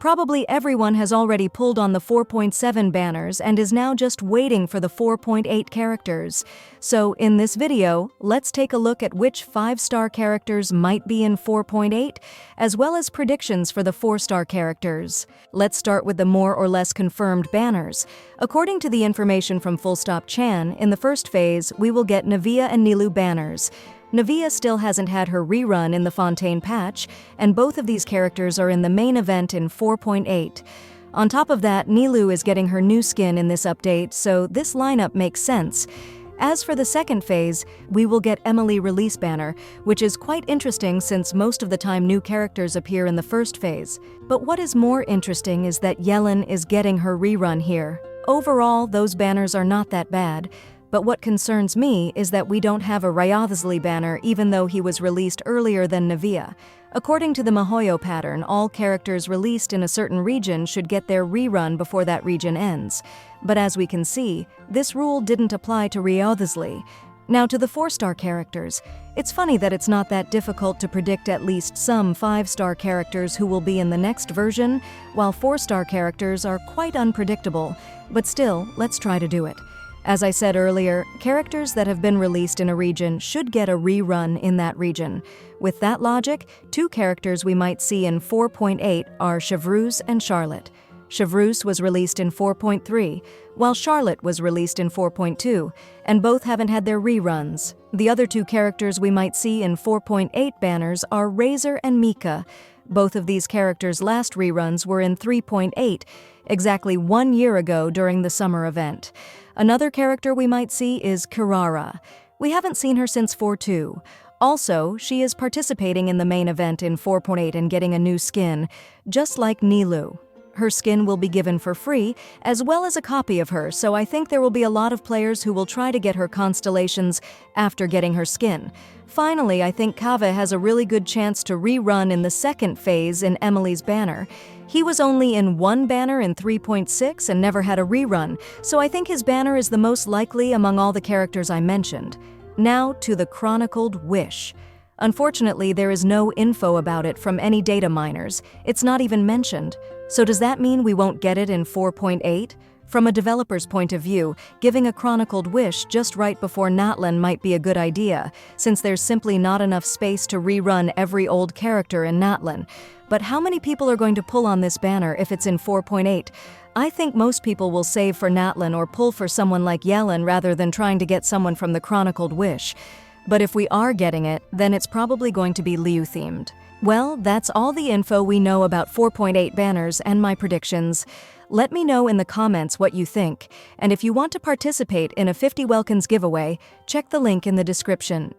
Probably everyone has already pulled on the 4.7 banners and is now just waiting for the 4.8 characters. So in this video, let's take a look at which 5-star characters might be in 4.8, as well as predictions for the 4-star characters. Let's start with the more or less confirmed banners. According to the information from Full Stop Chan, in the first phase, we will get Navia and Nilou banners. Navia still hasn't had her rerun in the Fontaine patch, and both of these characters are in the main event in 4.8. On top of that, Nilou is getting her new skin in this update, so this lineup makes sense. As for the second phase, we will get Emilie release banner, which is quite interesting since most of the time new characters appear in the first phase. But what is more interesting is that Yelan is getting her rerun here. Overall, those banners are not that bad. But what concerns me is that we don't have a Wriothesley banner even though he was released earlier than Navia. According to the miHoYo pattern, all characters released in a certain region should get their rerun before that region ends. But as we can see, this rule didn't apply to Wriothesley. Now to the 4-star characters. It's funny that it's not that difficult to predict at least some 5-star characters who will be in the next version, while 4-star characters are quite unpredictable. But still, let's try to do it. As I said earlier, characters that have been released in a region should get a rerun in that region. With that logic, 2 characters we might see in 4.8 are Chevreuse and Charlotte. Chevreuse was released in 4.3, while Charlotte was released in 4.2, and both haven't had their reruns. The other 2 characters we might see in 4.8 banners are Razor and Mika. Both of these characters' last reruns were in 3.8, exactly 1 year ago during the summer event. Another character we might see is Kirara. We haven't seen her since 4.2. Also, she is participating in the main event in 4.8 and getting a new skin, just like Nilou. Her skin will be given for free, as well as a copy of her, so I think there will be a lot of players who will try to get her constellations after getting her skin. Finally, I think Kaveh has a really good chance to rerun in the second phase in Emilie's banner. He was only in 1 banner in 3.6 and never had a rerun, so I think his banner is the most likely among all the characters I mentioned. Now to the Chronicled Wish. Unfortunately, there is no info about it from any data miners. It's not even mentioned. So does that mean we won't get it in 4.8? From a developer's point of view, giving a Chronicled Wish just right before Natlan might be a good idea, since there's simply not enough space to rerun every old character in Natlan. But how many people are going to pull on this banner if it's in 4.8? I think most people will save for Natlan or pull for someone like Yelan rather than trying to get someone from the Chronicled Wish. But if we are getting it, then it's probably going to be Liu-themed. Well, that's all the info we know about 4.8 banners and my predictions. Let me know in the comments what you think, and if you want to participate in a 50 welkins giveaway, check the link in the description.